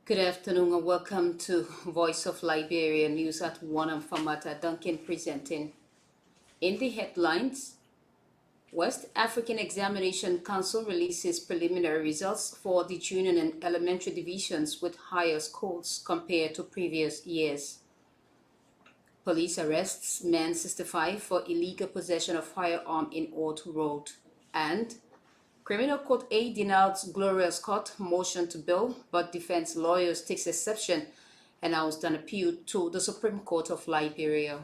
Good afternoon and welcome to Voice of Liberia News at 1. I'm Famata Duncan presenting. In the headlines, West African Examination Council releases preliminary results for the junior and elementary divisions with higher scores compared to previous years. Police arrests man 65 for illegal possession of firearm in Old Road. And Criminal Court A denies Gloria Scott motion to bail, but defense lawyers takes exception, announced an appeal to the Supreme Court of Liberia.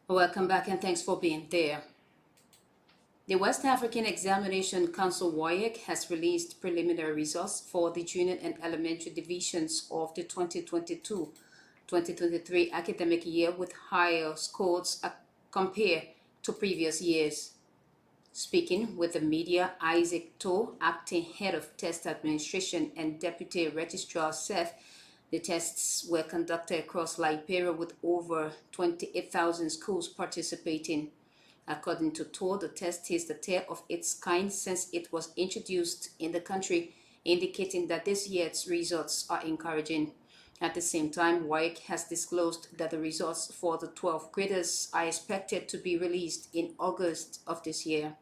Welcome back and thanks for being there. The West African Examination Council WAEC has released preliminary results for the junior and elementary divisions of the 2022-2023 academic year with higher scores compared to previous years. Speaking with the media, Isaac Toe, acting head of test administration and deputy registrar, said the tests were conducted across Liberia with over 28,000 schools participating. According to Toe, the test is the third of its kind since it was introduced in the country, indicating that this year's results are encouraging. At the same time, WAEC has disclosed that the results for the 12th graders are expected to be released in August of this year.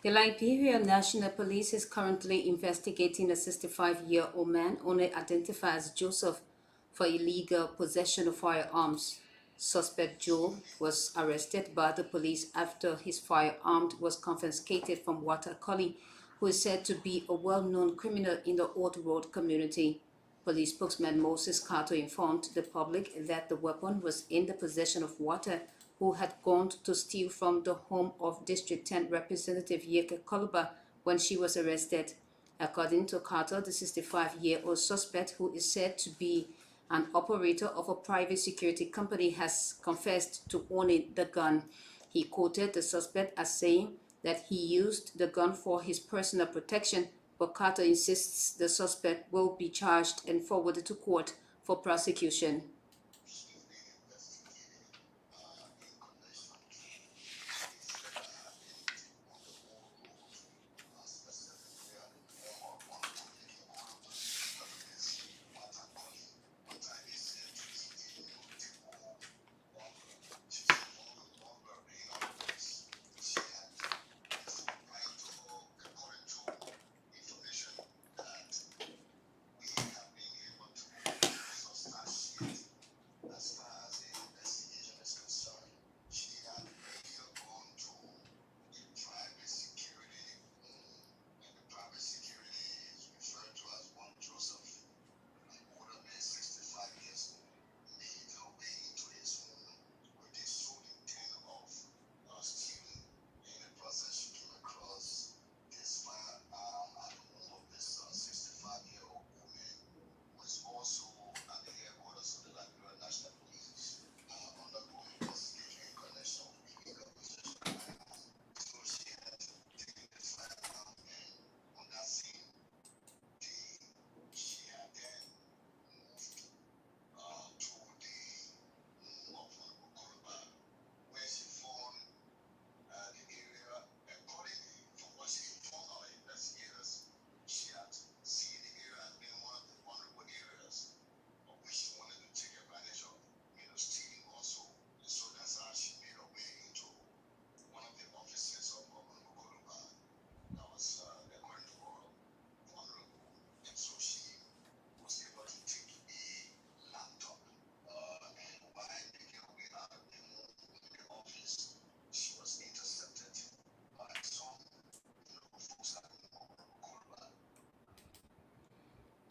The Liberia National Police is currently investigating a 65-year-old man only identified as Joseph for illegal possession of firearms. Suspect Joe was arrested by the police after his firearm was confiscated from Walter Colley, who is said to be a well-known criminal in the Old Road community. Police spokesman Moses Carter informed the public that the weapon was in the possession of Walter, who had gone to steal from the home of District 10 Representative Yeke Koluba when she was arrested. According to Carter, the 65-year-old suspect, who is said to be an operator of a private security company, has confessed to owning the gun. He quoted the suspect as saying that he used the gun for his personal protection, but Carter insists the suspect will be charged and forwarded to court for prosecution.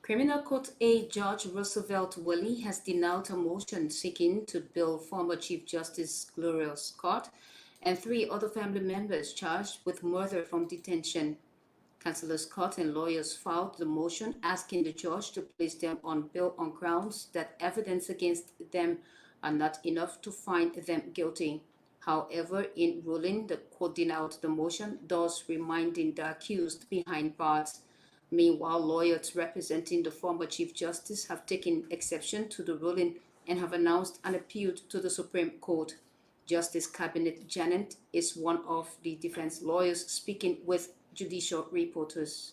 Criminal Court A Judge Roosevelt Willie has denied a motion seeking to bail former Chief Justice Gloria Scott and three other family members charged with murder from detention. Councillor Scott and lawyers filed the motion asking the judge to place them on bail on grounds that evidence against them are not enough to find them guilty. However, in ruling, the court denied the motion, thus reminding the accused behind bars. Meanwhile, lawyers representing the former Chief Justice have taken exception to the ruling and have announced an appeal to the Supreme Court. Justice Cabinet Janet is one of the defense lawyers speaking with judicial reporters.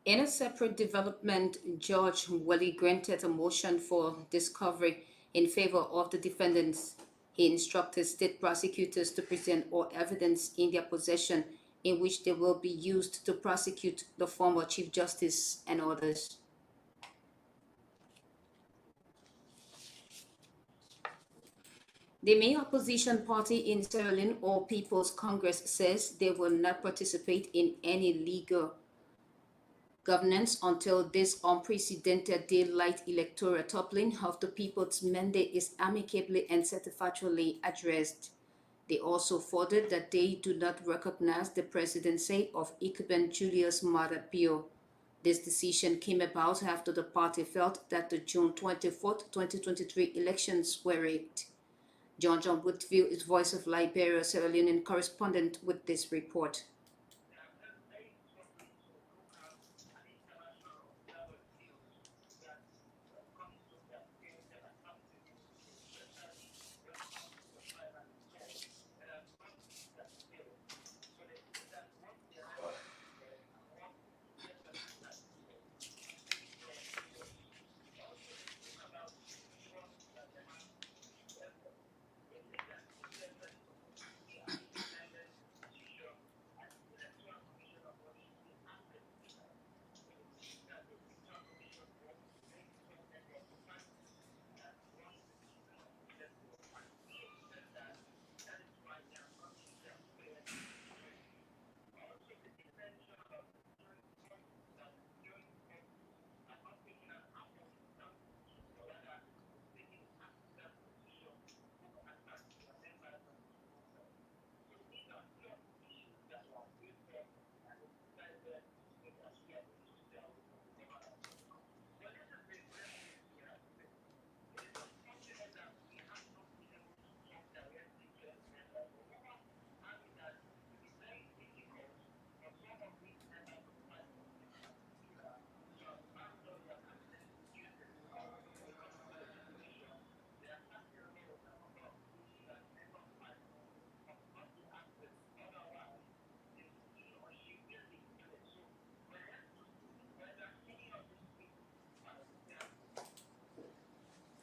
In a separate development, Judge Willie granted a motion for discovery in favor of the defendants. He instructed state prosecutors to present all evidence in their possession in which they will be used to prosecute the former Chief Justice and others. The main opposition party in Sierra Leone, All People's Congress, says they will not participate in any legal governance until this unprecedented daylight electoral toppling of the people's mandate is amicably and satisfactorily addressed. They also furthered that they do not recognize the presidency of Ikuben Julius Maada Bio. This decision came about after the party felt that the June 24, 2023 elections were rigged. John Woodville is Voice of Liberia, Sierra Leone correspondent with this report.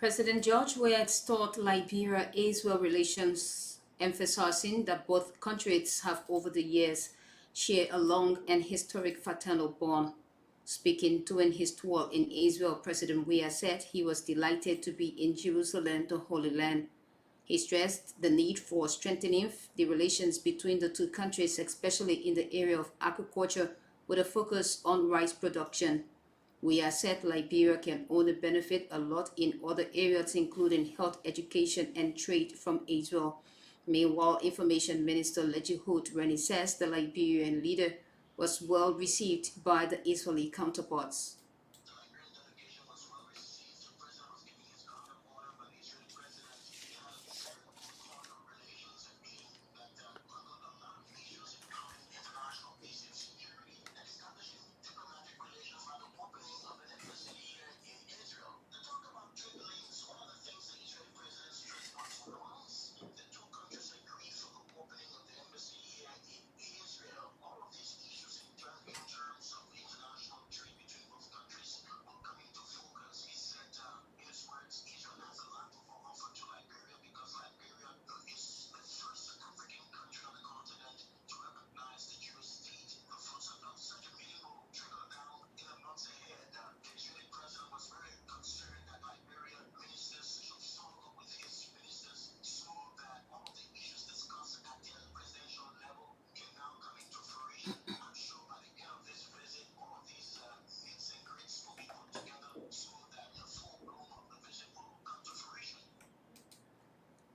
President George Weah extolled Liberia-Israel relations, emphasizing that both countries have over the years shared a long and historic fraternal bond. Speaking during his tour in Israel, President Weah said he was delighted to be in Jerusalem, the Holy Land. He stressed the need for strengthening the relations between the two countries, especially in the area of agriculture, with a focus on rice production. Weah said Liberia can only benefit a lot in other areas, including health, education, and trade from Israel. Meanwhile, Information Minister Leji Hood Rennie says the Liberian leader was well received by the Israeli counterparts.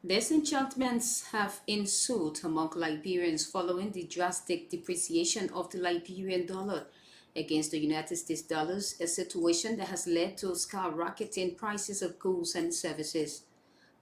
Disenchantments have ensued among Liberians following the drastic depreciation of the Liberian dollar against the United States dollars, a situation that has led to skyrocketing prices of goods and services.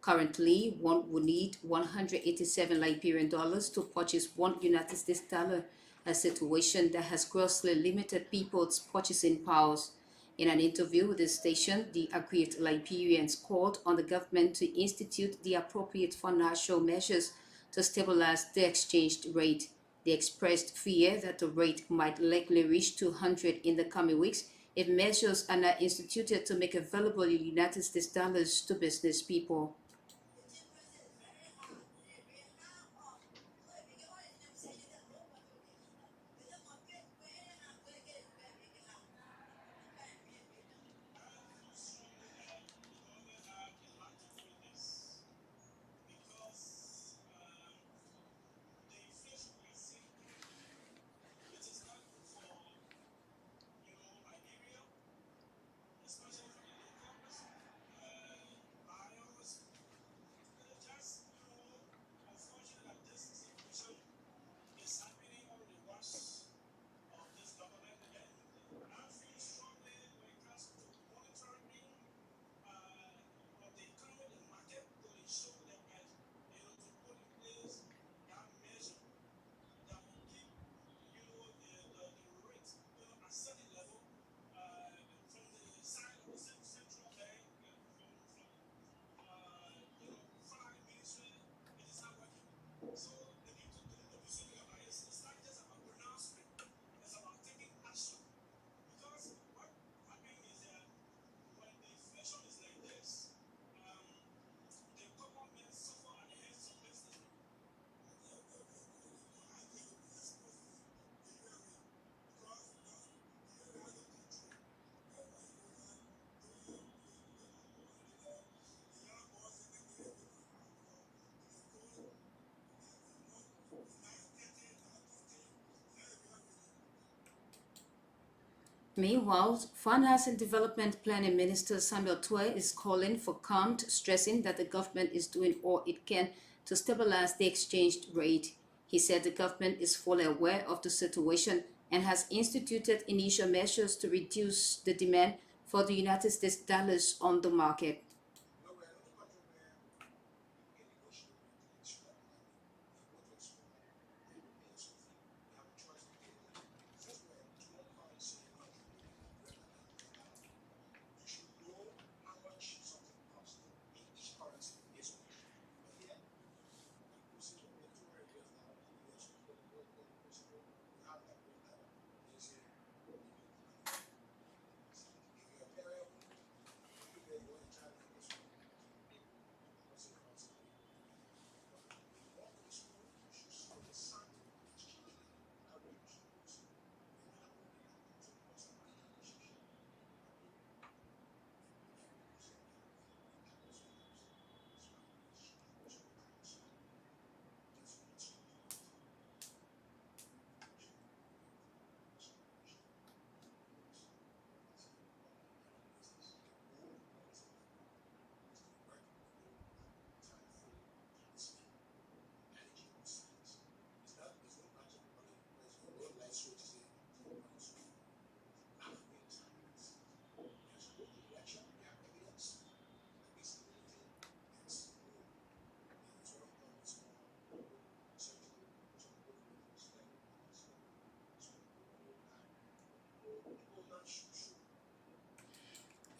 Currently, one would need 187 Liberian dollars to purchase one United States dollar, a situation that has grossly limited people's purchasing powers. In an interview with the station, the aggrieved Liberians called on the government to institute the appropriate financial measures to stabilize the exchange rate. They expressed fear that the rate might likely reach 200 in the coming weeks if measures are not instituted to make available United States dollars to business people. Meanwhile, Finance and Development Planning Minister Samuel Twe is calling for calm, stressing that the government is doing all it can to stabilize the exchange rate. He said the government is fully aware of the situation and has instituted initial measures to reduce the demand for the United States dollars on the market.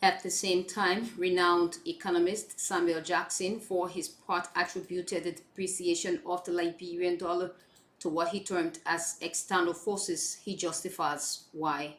At the same time, renowned economist Samuel Jackson, for his part, attributed the depreciation of the Liberian dollar to what he termed as external forces. He justifies why.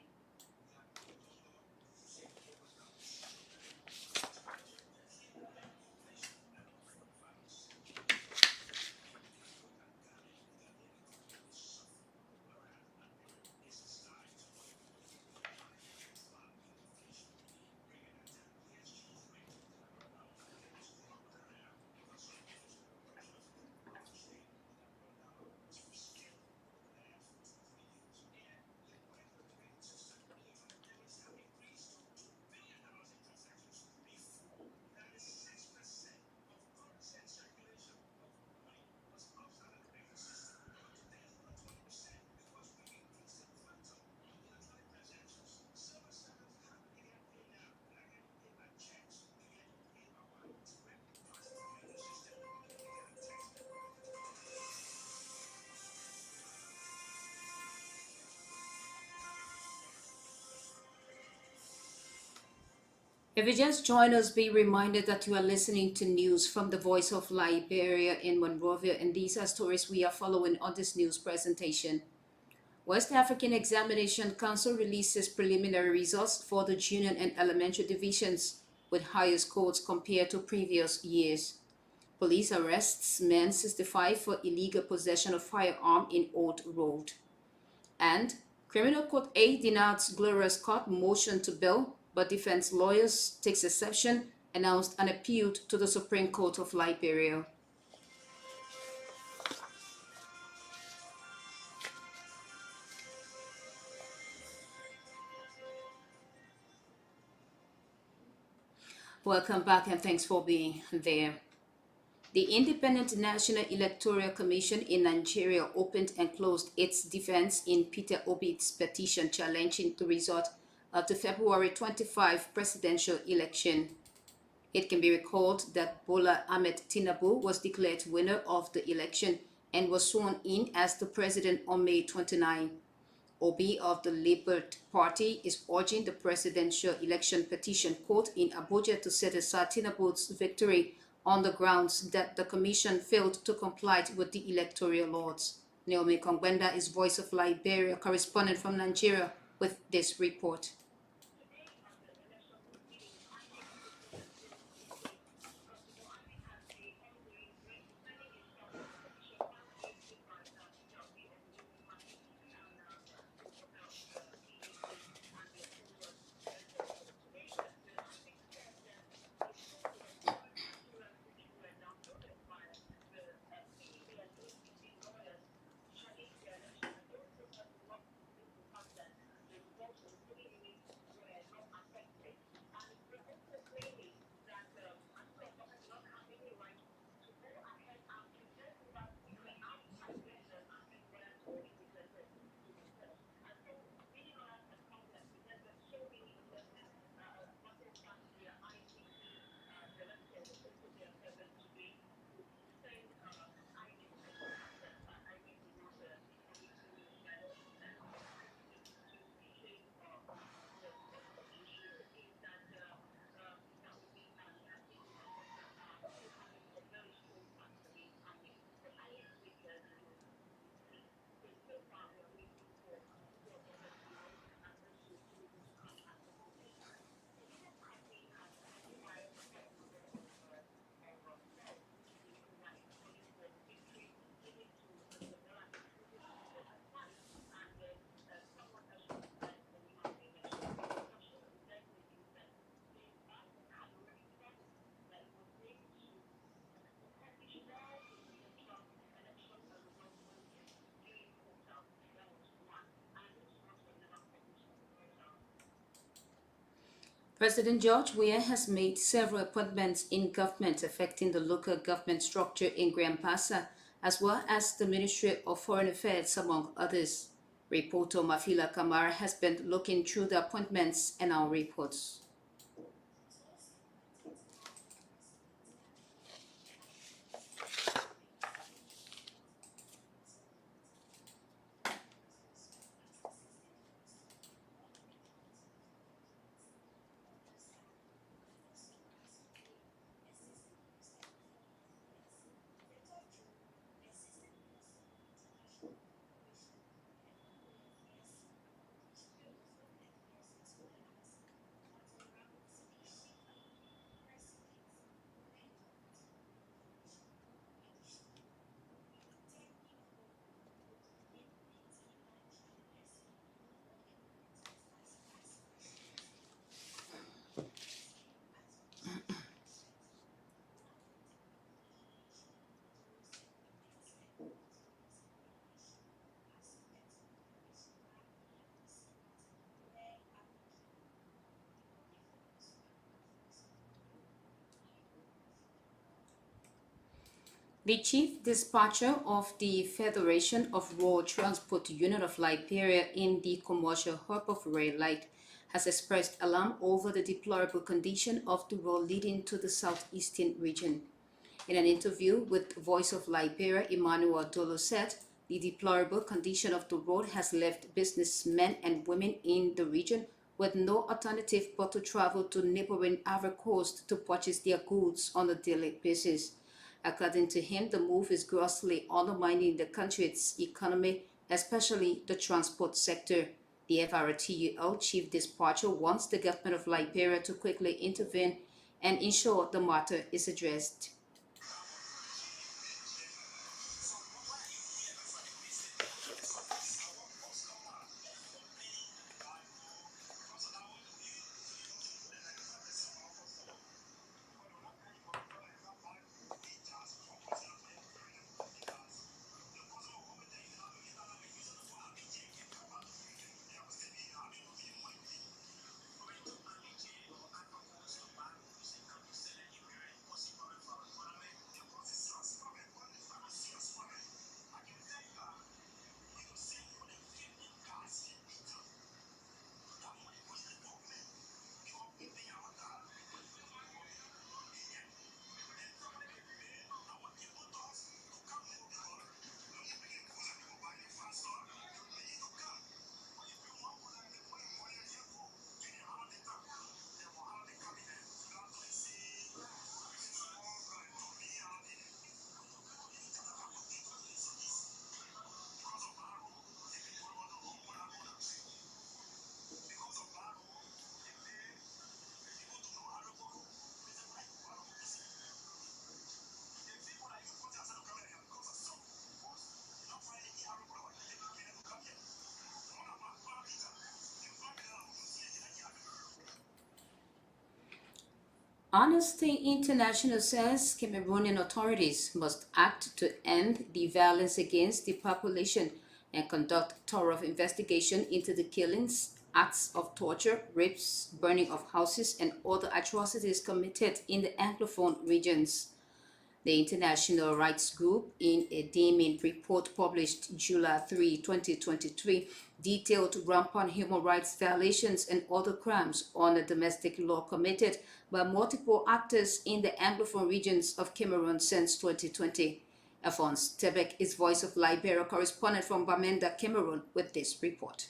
If you just join us, be reminded that you are listening to news from the Voice of Liberia in Monrovia, and these are stories we are following on this news presentation. West African Examination Council releases preliminary results for the junior and elementary divisions with higher scores compared to previous years. Police arrests man 65 for illegal possession of firearm in Old Road. And Criminal Court A denies Gloria's court motion to bail, but defense lawyers takes exception, announced an appeal to the Supreme Court of Liberia. Welcome back and thanks for being there. The Independent National Electoral Commission in Nigeria opened and closed its defense in Peter Obi's petition challenging the result of the February 25 presidential election. It can be recalled that Bola Ahmed Tinubu was declared winner of the election and was sworn in as the president on May 29. Obi of the Labour Party is urging the presidential election petition court in Abuja to set aside Tinubu's victory on the grounds that the commission failed to comply with the electoral laws. Naomi Kongwenda is Voice of Liberia correspondent from Nigeria with this report. President George Weah has made several appointments in government affecting the local government structure in Grand-Bassa, as well as the Ministry of Foreign Affairs, among others. Reporter Mafila Kamara has been looking through the appointments and our reports. The chief dispatcher of the Federation of Road Transport Union of Liberia in the commercial hub of Red Light has expressed alarm over the deplorable condition of the road leading to the southeastern region. In an interview with Voice of Liberia, Emmanuel Dolo said the deplorable condition of the road has left businessmen and women in the region with no alternative but to travel to neighboring Ivory Coast to purchase their goods on a daily basis. According to him, the move is grossly undermining the country's economy, especially the transport sector. The FRTUL chief dispatcher wants the government of Liberia to quickly intervene and ensure the matter is addressed. Amnesty International says Cameroonian authorities must act to end the violence against the population and conduct thorough investigation into the killings, acts of torture, rapes, burning of houses, and other atrocities committed in the Anglophone regions. The international rights group, in a damning report published July 3, 2023, detailed rampant human rights violations and other crimes under domestic law committed by multiple actors in the Anglophone regions of Cameroon since 2020. Alphonse Tebek is Voice of Liberia correspondent from Bamenda, Cameroon, with this report.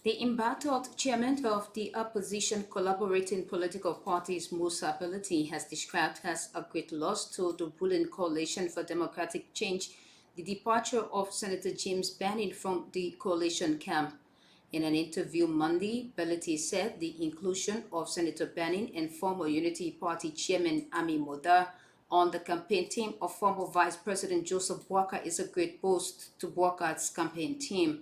The embattled chairman of the opposition collaborating political parties Musa Ability has described as a great loss to the ruling Coalition for Democratic Change the departure of Senator James Banning from the coalition camp. In an interview Monday, Ability said the inclusion of Senator Banning and former Unity Party Chairman Ami Modar on the campaign team of former Vice President Joseph Boakai is a great boost to Boakai's campaign team.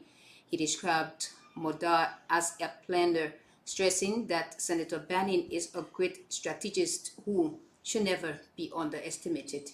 He described Modar as a planner, stressing that Senator Banning is a great strategist who should never be underestimated.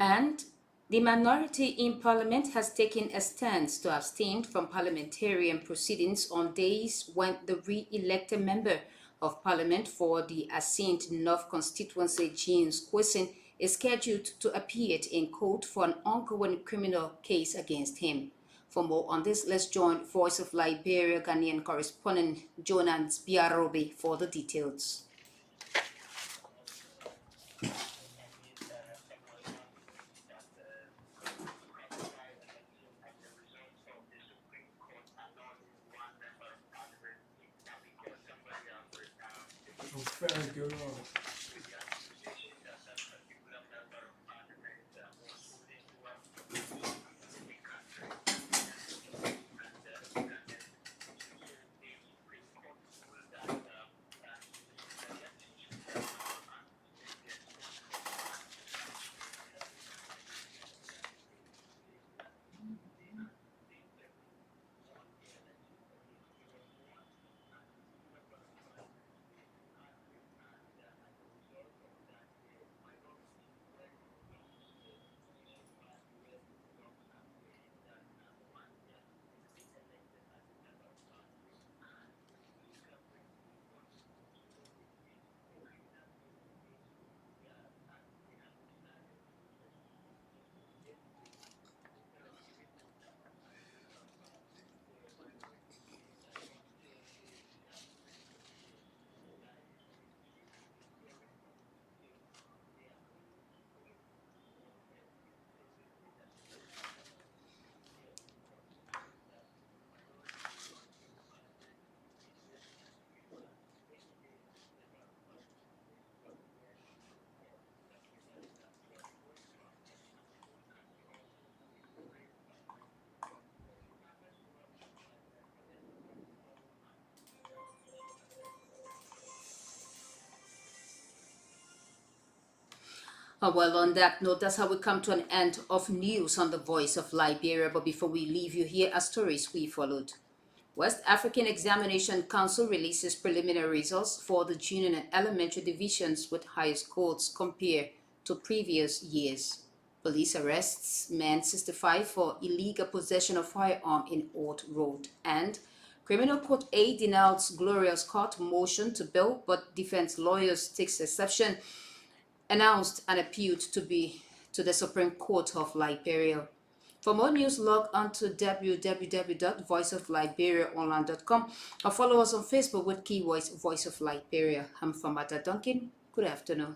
And the minority in parliament has taken a stance to abstain from parliamentarian proceedings on days when the re-elected member of parliament for the Asint North constituency, James Kwesson, is scheduled to appear in court for an ongoing criminal case against him. For more on this, let's join Voice of Liberia Ghanaian correspondent Jonas Biarobi for the details. Well, on that note, that's how we come to an end of news on the Voice of Liberia. But before we leave you, here are stories we followed. West African Examination Council releases preliminary results for the junior and elementary divisions with higher scores compared to previous years. Police arrests man 65 for illegal possession of firearm in Old Road. And Criminal Court A denies Gloria's court motion to bail, but defense lawyers takes exception, announced and appealed to the Supreme Court of Liberia. For more news, log on to www.voiceofliberiaonline.com or follow us on Facebook with keywords Voice of Liberia. I'm Famata Duncan. Good afternoon.